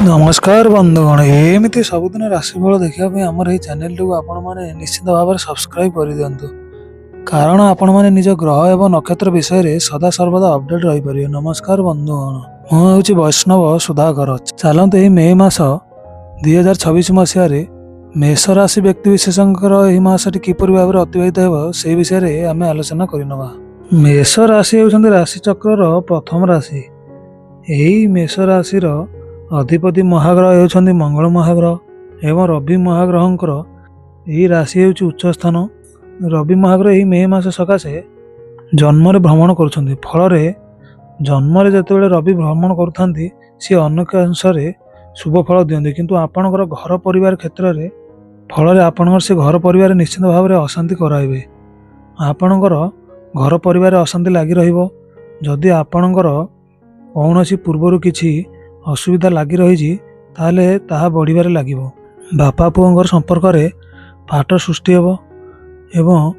नमस्कार बंधुगण एमती सबुदिन राशिफल देखापी आमर ये चैनल को आपण मैंने निश्चित भाव में सब्सक्राइब कर दिंतु कारण आपण मैंने निज ग्रह एवं नक्षत्र विषय में सदा सर्वदा अपडेट रही पारे। नमस्कार बंधुगण मुझे वैष्णव सुधाकर। चलते यही मे मास 2026 मसीह मेष राशि व्यक्ति विशेषकर यह मासटी किपर भाव में अतिबाहित हो से विषय में आम आलोचना करनवा। मेष राशि होती राशि चक्र प्रथम राशि। यही मेष राशि अधिपति महाग्रह होती मंगल महाग्रह एवं रवि महाग्रहंकर यही राशि होची उच्च स्थान। रवि महाग्रह यही मे मास सकाशे जन्म भ्रमण करुछंती। फल जन्म जितेबाला रवि भ्रमण करुथांती सी अनेक अंश शुभ फल दियंती किंतु आपणकर घर परिवार क्षेत्र में फल आपणकर से घर परिवार निश्चित भाव में अशांति कराइबे। आपणकर घर परिवार अशांति लगी रहिबो। जदि आपणकर कौनसी पूर्वरु किछि असुविधा लगी रही ताहले ताहा बढ़िबारे लागिबो। बापा पुओंकर संपर्क में फाट सृष्टि हेबो एवं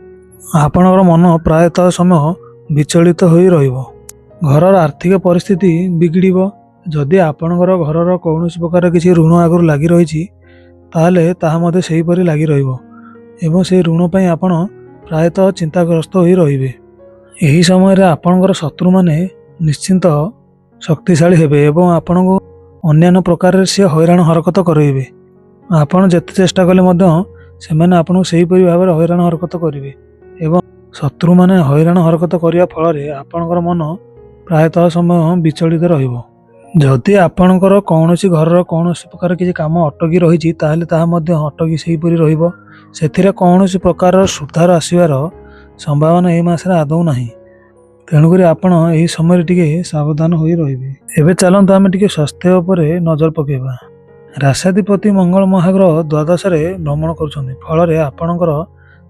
आपणकर मन प्रायतः समय विचलित होई रहिबो। घरर आर्थिक परिस्थिति बिगड़िबो। जदि आपणकर घरर कौनसी प्रकार किसी ऋण आगुर लगी रही ताहले ताहा मध्य सेहीपरि लगी रहिबो एवं से ऋण पई आपण प्रायतः चिंताग्रस्त होई रहिबे। एही समय रे आपणकर शत्रु माने निश्चिंत शक्तिशाली हेबे एवं आपण को अन्य प्रकार से हैरान हरकत करेबे। आपण जेते चेष्टा कले मध्य से माने आपण सेहीपरि भाव में हैरान हरकत करेंगे एवं शत्रु माने हैरान हरकत करिया फल आपणकर मन प्रायतः समय विचलित रहिबो। जदि आपणकर कौनसी घरर कौनसी प्रकार किसी काम अटकी रही ताहले ताहा मध्य अटकी सेहीपरि रहिबो। सेथिरे कौनसी प्रकार सुधार आसिबार संभावना एही मासरे आदौ नाही। तेणुक आपण यही समय टिके सावधान हो रहिबे। एबे चलंतु आमे टिके स्वास्थ्य उपरे नजर पकेबा। राशाधिपति मंगल महाग्रह द्वादश भ्रमण करुछंती। फल आपणकर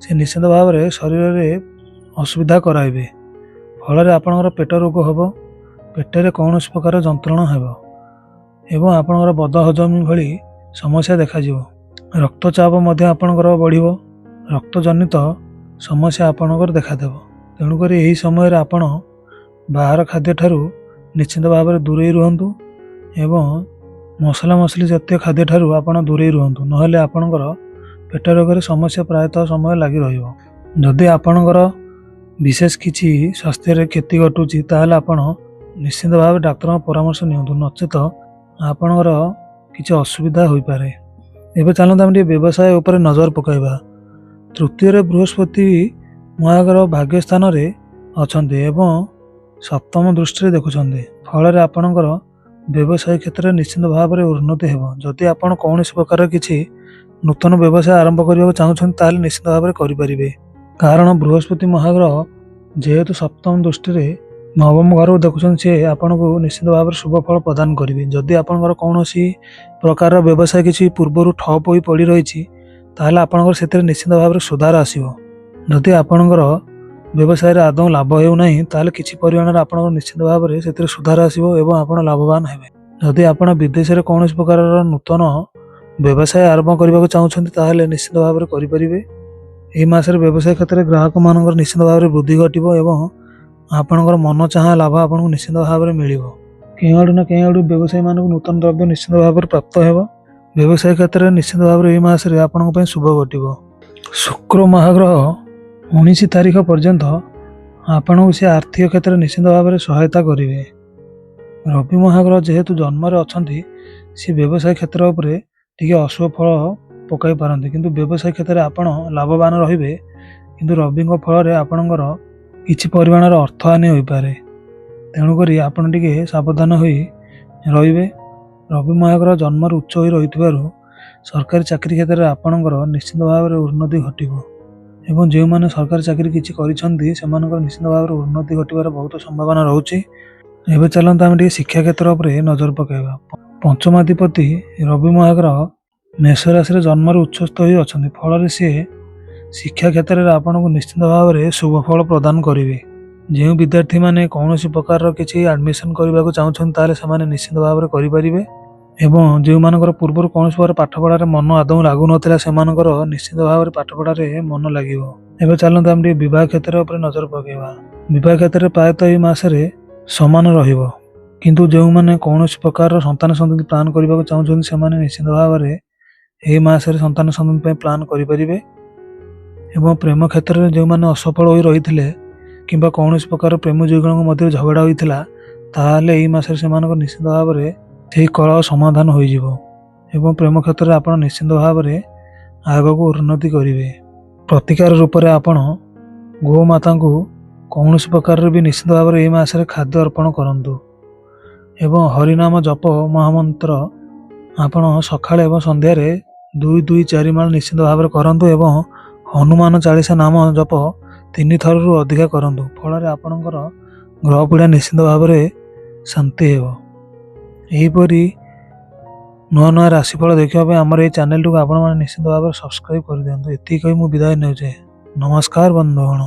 से निश्चित भाव में शरीर में असुविधा कराइबे। फल आपणकर पेट रोग हेबो। पेटरे कौन प्रकार जंत्रणा हेबो एवं आपणकर बद हजमी भली समस्या देखाजिबो। रक्तचाप मध्य आपणकर बढ़िबो। रक्तजनित समस्या आपणकर देखादेबो। तेणुक यही समय आपण बाहर खाद्य ठारू निश्चित भाव में दूरे रुहतु एवं मसला मसली जातीय खाद्य ठारू आपण दूरे रुहतु नहेले आपणकर पेट रोग समस्या प्रायतः समय लगी रहिबो। जदि आपणकर विशेष किछि स्वास्थ्य क्षति घटुची ताहले आपण निश्चित भाव डाक्तर परामर्श नियंतु नचेत आपणकर किछि असुविधा होई पारे। एबे चलंतु हम व्यवसाय उपर नजर पकाइबा। तृतीय बृहस्पति महाग्रह भाग्य स्थान रे अछंती एवं सप्तम दृष्टि देखुछंती। फल आपणकर व्यवसाय क्षेत्र में निश्चित भाव में उन्नति हेबो। जदि आपण कौन प्रकार किछि नूतन व्यवसाय आरंभ करबा चाहुछंती ताहले निश्चित भाव में करिपारिबे। कारण बृहस्पति महाग्रह जेहेतु सप्तम दृष्टि रे नवम घर देखुछंती से आपण को निश्चित भाव में शुभ फल प्रदान करिवे। जदि आपणकर कौनसी प्रकार व्यवसाय किछि पूर्वरु ठप होई पड़ी रही ताहले आपणकर सेतिर निश्चित भाव में सुधार आसीबो। जदि आपणकर व्यवसाय आदौ लाभ होउनाही ताहले किछि परिमाण आपणकर निश्चित भाव में सेतिर सुधार आसीबो एवं आपण लाभवान हेबे। जदि आपण विदेश में कौन प्रकार नूतन व्यवसाय आरंभ करने चाहते ताहले निश्चित भाव में करें। यह मासरे व्यवसाय क्षेत्र में ग्राहक मान निश्चित भाव में वृद्धि घटो एवं आपणकर मन चाह लाभ आपको निश्चित भाव में मिल केआड़ू ना केआड़ू व्यवसायी मान नूतन द्रव्य निश्चित भाव में प्राप्त हो। व्यवसाय क्षेत्र में निश्चित भाव में यह मासरे आपण शुभ घटो। शुक्र महाग्रह 19 तारीख पर्यंत आपण से आर्थिक क्षेत्र में निश्चित भाव में सहायता करेंगे। रवि महाग्रह जेहेतु जन्म अच्छी सी व्यवसाय क्षेत्र उपरे टिके अशुभ फल पकाई पारती किंतु व्यवसाय क्षेत्र में आपण लाभवान रहिबे किंतु रवि फल आपणकर किछि परिमाणर अर्थ हानि होई पारे। तेणुक आपण टिके सावधान होई रहिबे। रवि महाग्रह जन्म उच्च होई रहिथिबारु सरकारी चाकरी क्षेत्र में आपणकर निश्चित भाव में उन्नति घटिबो एवं जो मैंने सरकारी चाकरी किछि करिसंती सेमानकर निश्चित भाव में उन्नति घटिबार बहुत संभावना रहुछि। एबे चलंतु आमे टिके शिक्षा क्षेत्र उपरे नजर पकाइबा। पंचमाधिपति रवि महाग्रह मेष राशि रे जन्म उच्चस्थ होई अछंती। फल सी शिक्षा क्षेत्र में आपन को निश्चित भाव में शुभ फल प्रदान करेंगे। जो विद्यार्थी माने कौन प्रकार किसी एडमिशन करने को चाहते ताले से निश्चित भाव में करें एवं जो मानकर पूर्व कौन प्रकार पाठपढ़ार मन आदौ लागू नाला से निश्चित भाव में पाठपढ़ार मन लगे। एवं चलते आम विवाह क्षेत्र पर नजर पकेबा। विवाह क्षेत्र में प्रायतः यह मासरे समान रहिबो କିନ୍ତୁ ଯେଉଁମାନେ କୌଣସି ପ୍ରକାରର ସନ୍ତାନ ସନ୍ତତି ପ୍ଲାନ୍ କରିବାକୁ ଚାହୁଁଛନ୍ତି ସେମାନେ ନିଶ୍ଚିତ ଭାବରେ ଏହି ମାସରେ ସନ୍ତାନ ସନ୍ତତି ପାଇଁ ପ୍ଲାନ୍ କରିପାରିବେ। ଏବଂ ପ୍ରେମ କ୍ଷେତ୍ରରେ ଯେଉଁମାନେ ଅସଫଳ ହୋଇ ରହିଥିଲେ କିମ୍ବା କୌଣସି ପ୍ରକାର ପ୍ରେମ ଯୁଗଳଙ୍କ ମଧ୍ୟରେ ଝଗଡ଼ା ହୋଇଥିଲା, ତାହେଲେ ଏହି ମାସରେ ସେମାନଙ୍କ ନିଶ୍ଚିତ ଭାବରେ ସେହି କଳହ ସମାଧାନ ହୋଇଯିବ ଏବଂ ପ୍ରେମ କ୍ଷେତ୍ରରେ ଆପଣ ନିଶ୍ଚିତ ଭାବରେ ଆଗକୁ ଉନ୍ନତି କରିବେ। ପ୍ରତିକାର ରୂପରେ ଆପଣ ଗୋମାତାଙ୍କୁ କୌଣସି ପ୍ରକାରରେ ବି ନିଶ୍ଚିତ ଭାବରେ ଏହି ମାସରେ ଖାଦ୍ୟ ଅର୍ପଣ କରନ୍ତୁ ଏବଂ ହରିନାମ ଜପ ମହାମନ୍ତ୍ର ଆପଣ ସକାଳେ ଏବଂ ସନ୍ଧ୍ୟାରେ 2-4 ମାଳ ନିଶ୍ଚିତ ଭାବରେ କରନ୍ତୁ ଏବଂ ହନୁମାନ ଚାଳିଶା ନାମ ଜପ 3 ଥରରୁ ଅଧିକା କରନ୍ତୁ। ଫଳରେ ଆପଣଙ୍କର ଗ୍ରହ ପୀଡ଼ା ନିଶ୍ଚିତ ଭାବରେ ଶାନ୍ତି ହେବ। ଏହିପରି ନୂଆ ନୂଆ ରାଶିଫଳ ଦେଖିବା ପାଇଁ ଆମର ଏହି ଚ୍ୟାନେଲଟିକୁ ଆପଣମାନେ ନିଶ୍ଚିତ ଭାବରେ ସବସ୍କ୍ରାଇବ୍ କରିଦିଅନ୍ତୁ। ଏତିକି କହି ମୁଁ ବିଦାୟ ନେଉଛି। ନମସ୍କାର ବନ୍ଧୁଗଣ।